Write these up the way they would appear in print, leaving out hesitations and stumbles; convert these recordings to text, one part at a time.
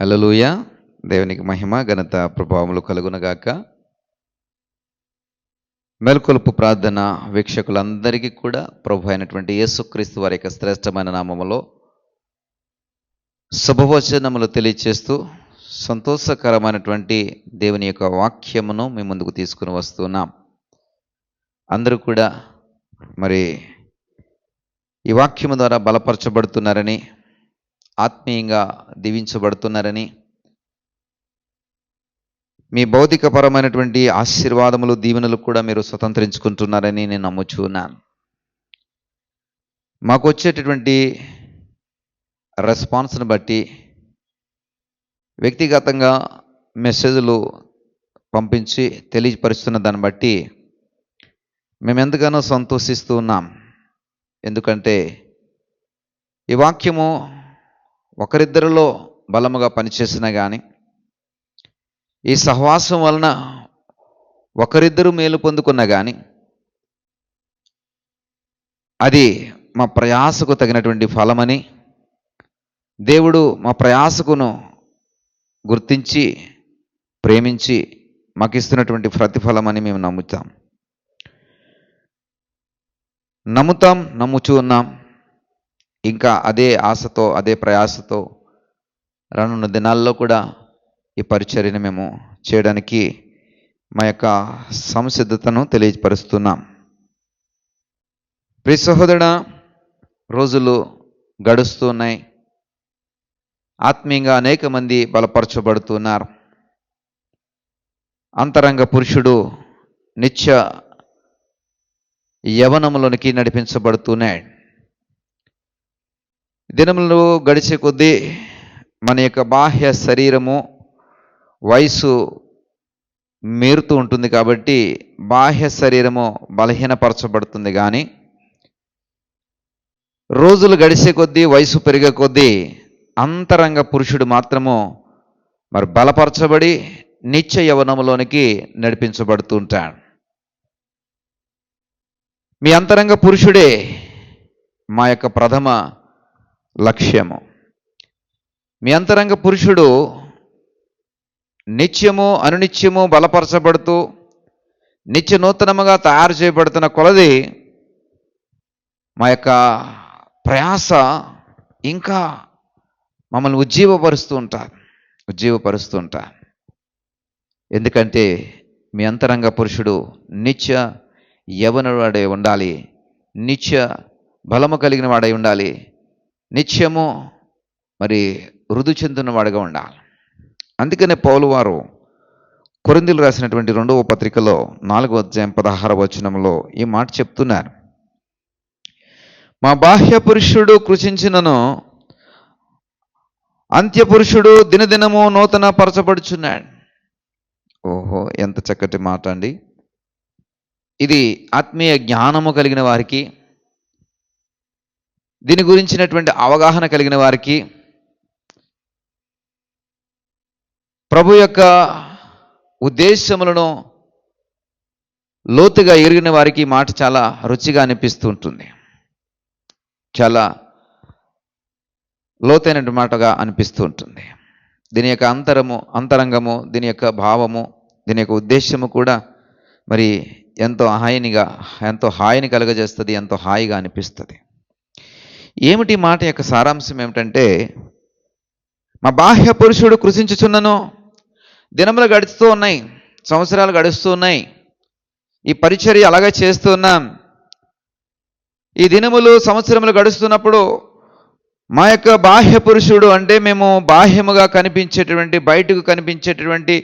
హల్లెలూయా. దేవునికి మహిమ ఘనత ప్రభావములు కలుగునగాక. మేల్కొలుపు ప్రార్థన వీక్షకులందరికీ కూడా ప్రభు అయినటువంటి యేసుక్రీస్తు వారి యొక్క శ్రేష్టమైన నామములో శుభవచనములు తెలియచేస్తూ సంతోషకరమైనటువంటి దేవుని యొక్క వాక్యమును మీ ముందుకు తీసుకుని వస్తున్నాం. అందరూ కూడా మరి ఈ వాక్యము ద్వారా బలపరచబడుతున్నారని, ఆత్మీయంగా దీవించబడుతున్నారని, మీ భౌతికపరమైనటువంటి ఆశీర్వాదములు దీవెనలు కూడా మీరు స్వతంత్రించుకుంటున్నారని నేను నమ్ముచున్నాను. మాకు వచ్చేటటువంటి రెస్పాన్స్ని బట్టి వ్యక్తిగతంగా మెసేజ్లు పంపించి తెలియపరుస్తున్న దాన్ని బట్టి మేము ఎంతగానో సంతోషిస్తూ ఉన్నాం. ఎందుకంటే ఈ వాక్యము ఒకరిద్దరిలో బలముగా పనిచేసినా కానీ, ఈ సహవాసం వలన ఒకరిద్దరు మేలు పొందుకున్నా కానీ, అది మా ప్రయాసకు తగినటువంటి ఫలమని, దేవుడు మా ప్రయాసకును గుర్తించి ప్రేమించి మాకు ఇస్తున్నటువంటి ప్రతిఫలమని మేము నమ్ముచూ ఉన్నాం. ఇంకా అదే ఆశతో, అదే ప్రయాసతో రానున్న దినాల్లో కూడా ఈ పరిచర్యను మేము చేయడానికి మా యొక్క సంసిద్ధతను తెలియపరుస్తున్నాం. ప్రియ సహోదరుడా, రోజులు గడుస్తున్నాయి. ఆత్మీయంగా అనేక మంది బలపరచబడుతున్నారు. అంతరంగ పురుషుడు నిత్య యవనములోనికి నడిపించబడుతున్నాడు. దినములు గడిచే కొద్దీ మన యొక్క బాహ్య శరీరము వయసు మీరుతూ ఉంటుంది కాబట్టి బాహ్య శరీరము బలహీనపరచబడుతుంది. కానీ రోజులు గడిచే కొద్దీ, వయసు పెరిగే కొద్దీ అంతరంగ పురుషుడు మాత్రము మరి బలపరచబడి నిత్య యవనములోనికి నడిపించబడుతూ ఉంటాడు. మీ అంతరంగ పురుషుడే మా యొక్క ప్రథమ లక్ష్యము. మీ అంతరంగ పురుషుడు నిత్యము అనునిత్యము బలపరచబడుతూ నిత్య నూతనముగా తయారు చేయబడుతున్న కొలది మా యొక్క ప్రయాస ఇంకా మమ్మల్ని ఉజ్జీవపరుస్తూ ఉంటారు. ఎందుకంటే మీ అంతరంగ పురుషుడు నిత్య యవనుడై ఉండాలి, నిత్య బలము కలిగిన వాడై ఉండాలి, నిత్యము మరి వృద్ధి చెందున్న వాడిగా ఉండాలి. అందుకనే పౌలు వారు కొరింథీయులకు రాసినటువంటి 2వ పత్రికలో 4వ అధ్యాయం 16వ వచనంలో ఈ మాట చెప్తున్నారు. మా బాహ్య పురుషుడు కృషించినను అంత్యపురుషుడు దినదినము నూతన పరచబడుచున్నాడు. ఓహో, ఎంత చక్కటి మాట అండి. ఇది ఆత్మీయ జ్ఞానము కలిగిన వారికి, దీని గురించినటువంటి అవగాహన కలిగిన వారికి, ప్రభు యొక్క ఉద్దేశములను లోతుగా ఎరిగిన వారికి ఈ మాట చాలా రుచిగా అనిపిస్తూ ఉంటుంది. చాలా లోతైన మాటగా అనిపిస్తూ ఉంటుంది. దీని యొక్క అంతరంగము, దీని యొక్క భావము, దీని యొక్క ఉద్దేశము కూడా మరి ఎంతో హాయిని కలుగజేస్తుంది, ఎంతో హాయిగా అనిపిస్తుంది. ఏమిటి మాట యొక్క సారాంశం ఏమిటంటే, మా బాహ్య పురుషుడు కృషించుచున్నను, దినములు గడుస్తూ ఉన్నాయి, సంవత్సరాలు గడుస్తూ ఉన్నాయి, ఈ పరిచర్య అలాగే చేస్తూ ఉన్నాం. ఈ దినములు సంవత్సరములు గడుస్తున్నప్పుడు మా యొక్క బాహ్య పురుషుడు అంటే మేము బాహ్యముగా కనిపించేటువంటి, బయటకు కనిపించేటువంటి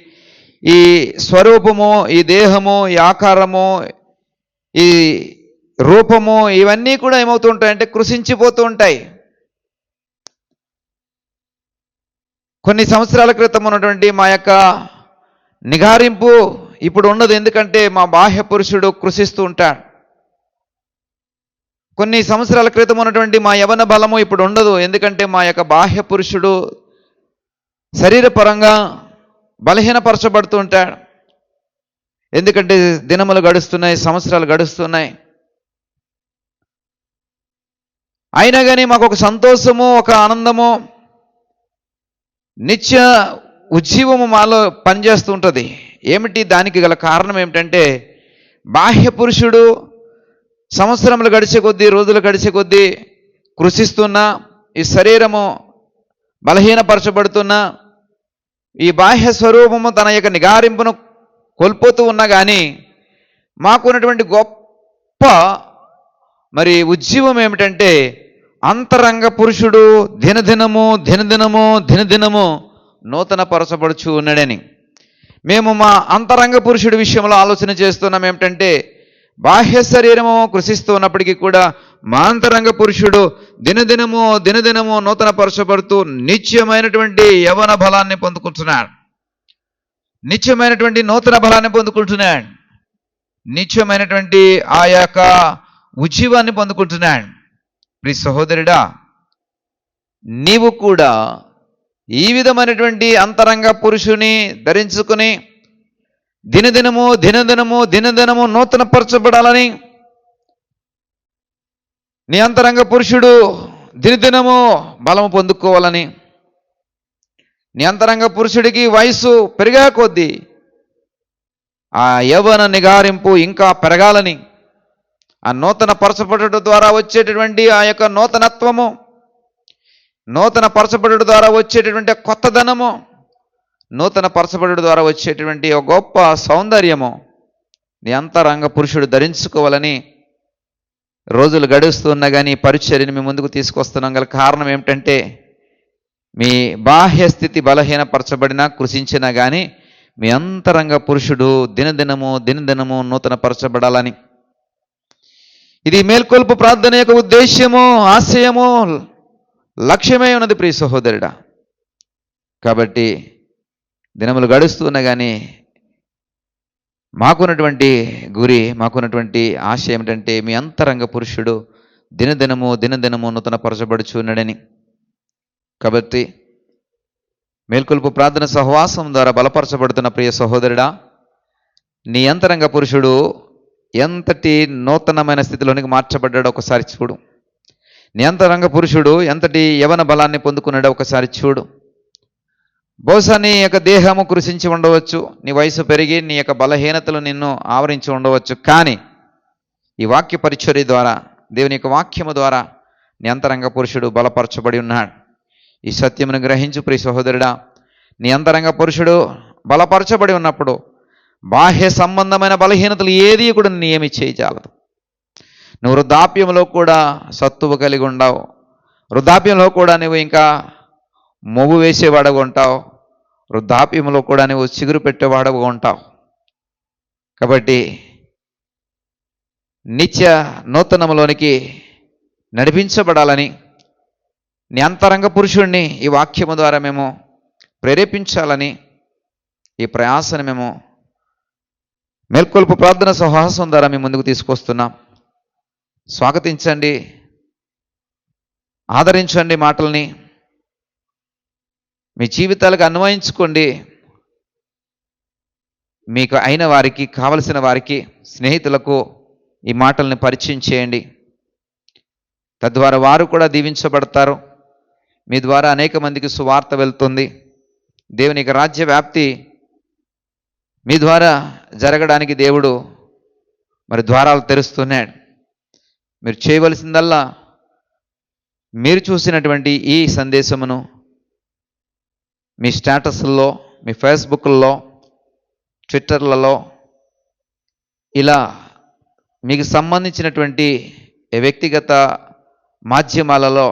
ఈ స్వరూపము, ఈ దేహము, ఈ ఆకారము, ఈ రూపము, ఇవన్నీ కూడా ఏమవుతూ ఉంటాయంటే కృషించిపోతూ ఉంటాయి. కొన్ని సంవత్సరాల క్రితం ఉన్నటువంటి మా యొక్క నిగారింపు ఇప్పుడు ఉండదు. ఎందుకంటే మా బాహ్య పురుషుడు కృషిస్తూ ఉంటాడు. కొన్ని సంవత్సరాల క్రితం ఉన్నటువంటి మా యవన బలము ఇప్పుడు ఉండదు. ఎందుకంటే మా యొక్క బాహ్య పురుషుడు శరీరపరంగా బలహీనపరచబడుతూ ఉంటాడు. ఎందుకంటే దినములు గడుస్తున్నాయి, సంవత్సరాలు గడుస్తున్నాయి. అయినా కానీ మాకు ఒక సంతోషము, ఒక ఆనందము, నిత్య ఉజ్జీవము మాలో పనిచేస్తూ ఉంటుంది. ఏమిటి దానికి గల కారణం ఏమిటంటే, బాహ్య పురుషుడు సంవత్సరములు గడిచే కొద్దీ, రోజులు గడిచే కొద్దీ కృషిస్తున్న ఈ శరీరము బలహీనపరచబడుతున్న ఈ బాహ్య స్వరూపము తన యొక్క నిగారింపును కోల్పోతూ ఉన్నా కానీ, మాకున్నటువంటి గొప్ప ఉజ్జీవం ఏమిటంటే, అంతరంగ పురుషుడు దినదినము నూతన పరచబడుచు ఉన్నాడని. మేము మా అంతరంగ పురుషుడి విషయంలో ఆలోచన చేస్తున్నాం ఏమిటంటే, బాహ్య శరీరము కృషిస్తూ ఉన్నప్పటికీ కూడా మా అంతరంగ పురుషుడు దినదినము నూతన పరచబడుతూ నిత్యమైనటువంటి యవన బలాన్ని పొందుకుంటున్నాడు. నిత్యమైనటువంటి నూతన బలాన్ని పొందుకుంటున్నాడు. నిత్యమైనటువంటి ఆ యొక్క ఉజ్జీవాన్ని పొందుకుంటున్నాడు. ప్రియ సహోదరుడా, నీవు కూడా ఈ విధమైనటువంటి అంతరంగ పురుషుని ధరించుకుని దినదినము నూతన పరచబడాలని, నీ అంతరంగ పురుషుడు దినదినము బలము పొందుకోవాలని, నీ అంతరంగ పురుషుడికి వయసు పెరిగా కొద్దీ ఆ యవ్వన నిగారింపు ఇంకా పెరగాలని, ఆ నూతన పరచబడుట ద్వారా వచ్చేటటువంటి ఆ యొక్క నూతనత్వము, నూతన పరచబడుట ద్వారా వచ్చేటటువంటి కొత్తదనము, నూతన పరచబడుట ద్వారా వచ్చేటటువంటి ఒక గొప్ప సౌందర్యము నీ అంతరంగ పురుషుడు ధరించుకోవాలని రోజులు గడుస్తున్నా కానీ పరిచర్యని మీ ముందుకు తీసుకొస్తున్నాం. గల కారణం ఏమిటంటే, మీ బాహ్య స్థితి బలహీనపరచబడినా కృషించినా కానీ మీ అంతరంగ పురుషుడు దినదినము నూతన పరచబడాలని. ఇది మేల్కొల్పు ప్రార్థన యొక్క ఉద్దేశ్యము, ఆశయము, లక్ష్యమే ఉన్నది ప్రియ సహోదరుడా. కాబట్టి దినములు గడుస్తున్నా కానీ మాకున్నటువంటి గురి, మాకున్నటువంటి ఆశ ఏమిటంటే, మీ అంతరంగ పురుషుడు దినదినము నూతన పరచబడుచున్నాడని. కాబట్టి మేల్కొల్పు ప్రార్థన సహవాసం ద్వారా బలపరచబడుతున్న ప్రియ సహోదరుడా, నీ అంతరంగ పురుషుడు ఎంతటి నూతనమైన స్థితిలోనికి మార్చబడ్డాడో ఒకసారి చూడు. నీ అంతరంగ పురుషుడు ఎంతటి యవన బలాన్ని పొందుకున్నాడో ఒకసారి చూడు. బహుశా నీ యొక్క దేహము కృషించి ఉండవచ్చు, నీ వయసు పెరిగి నీ యొక్క బలహీనతలు నిన్ను ఆవరించి ఉండవచ్చు. కానీ ఈ వాక్య పరిచర్య ద్వారా, దేవుని యొక్క వాక్యము ద్వారా నీ అంతరంగ పురుషుడు బలపరచబడి ఉన్నాడు. ఈ సత్యమును గ్రహించు ప్రియ సహోదరుడా. నీ అంతరంగ పురుషుడు బలపరచబడి ఉన్నప్పుడు బాహ్య సంబంధమైన బలహీనతలు ఏది కూడా ఏమి చేయజాలదు. నువ్వు వృద్ధాప్యంలో కూడా సత్తువ కలిగి ఉండవు. వృద్ధాప్యంలో కూడా నువ్వు ఇంకా మొవ్వు వేసేవాడుగా ఉంటావు. వృద్ధాప్యంలో కూడా నువ్వు చిగురు పెట్టేవాడుగా ఉంటావు. కాబట్టి నిత్య నూతనములోనికి నడిపించబడాలని నీ అంతరంగ పురుషుడిని ఈ వాక్యము ద్వారా మేము ప్రేరేపించాలని ఈ ప్రయాసను మేము మేల్కొల్పు ప్రార్థన సహవాసం ద్వారా మేము ముందుకు తీసుకొస్తున్నాం. స్వాగతించండి, ఆదరించండి, మాటల్ని మీ జీవితాలకు అన్వయించుకోండి. మీకు అయిన వారికి, కావలసిన వారికి, స్నేహితులకు ఈ మాటల్ని పరిచయం చేయండి. తద్వారా వారు కూడా దీవించబడతారు. మీ ద్వారా అనేక మందికి సువార్త వెళ్తుంది. దేవుని యొక్క రాజ్య వ్యాప్తి మీ ద్వారా జరగడానికి దేవుడు ద్వారాలు తెరుస్తున్నాడు. మీరు చేయవలసిందల్లా మీరు చూసినటువంటి ఈ సందేశమును మీ స్టేటస్ల్లో, మీ ఫేస్బుక్లలో, ట్విట్టర్లలో, ఇలా మీకు సంబంధించినటువంటి వ్యక్తిగత మాధ్యమాలలో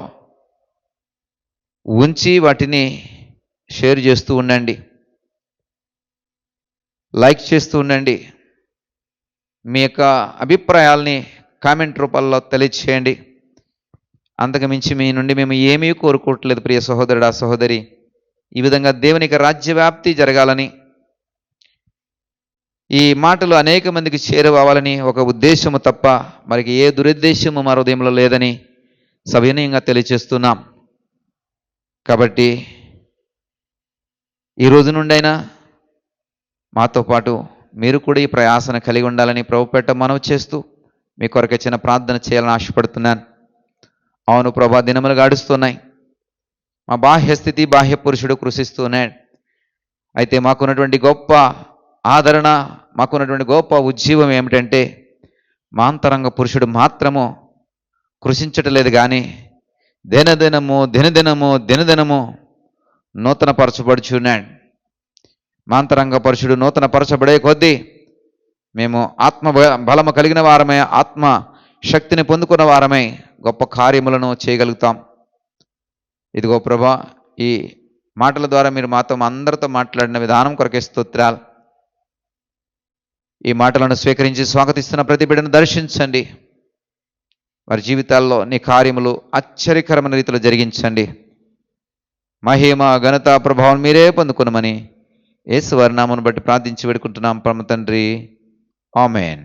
ఉంచి వాటిని షేర్ చేస్తూ ఉండండి, లైక్ చేస్తూ ఉండండి. మీ యొక్క అభిప్రాయాల్ని కామెంట్ రూపాల్లో తెలియచేయండి. అంతకుమించి మీ నుండి మేము ఏమీ కోరుకోవట్లేదు ప్రియ సహోదరుడా, సహోదరి. ఈ విధంగా దేవునికి రాజ్యవ్యాప్తి జరగాలని, ఈ మాటలు అనేక మందికి చేరువవ్వాలని ఒక ఉద్దేశము తప్ప మరికి ఏ దురుద్దేశము మా హృదయంలో లేదని సవినయంగా తెలియచేస్తున్నాం. కాబట్టి ఈ రోజు నుండైనా మాతో పాటు మీరు కూడా ఈ ప్రయాసను కలిగి ఉండాలని ప్రభుపేట మనవి చేస్తూ మీ కొరకు చిన్న ప్రార్థన చేయాలని ఆశపడుతున్నాను. అవును ప్రభా, దినములు గడుస్తున్నాయి. మా బాహ్య స్థితి, బాహ్య పురుషుడు కృషిస్తున్నాడు. అయితే మాకున్నటువంటి గొప్ప ఆదరణ, మాకున్నటువంటి గొప్ప ఉజ్జీవం ఏమిటంటే మా అంతరంగ పురుషుడు మాత్రము కృషించటలేదు కానీ దినదినము నూతనపరచబడుచున్నాడు. మా అంతరంగ పురుషుడు నూతనపరచబడే కొద్దీ మేము ఆత్మ బలము కలిగిన వారమై, ఆత్మ శక్తిని పొందుకున్న వారమై గొప్ప కార్యములను చేయగలుగుతాం. ఇదిగో ప్రభా, ఈ మాటల ద్వారా మీరు మాతో అందరితో మాట్లాడిన విధానం కొరకే స్తోత్రాలు. ఈ మాటలను స్వీకరించి స్వాగతిస్తున్న ప్రతి బిడ్డను దర్శించండి. వారి జీవితాల్లో నీ కార్యములు ఆశ్చర్యకరమైన రీతిలో జరిగించండి. మహిమ, ఘనత, ప్రభావం మీరే పొందుకునమని యేసు వారి నామమును బట్టి ప్రార్థించి వేడుకుంటున్నాం పరమ తండ్రి. ఆమేన్.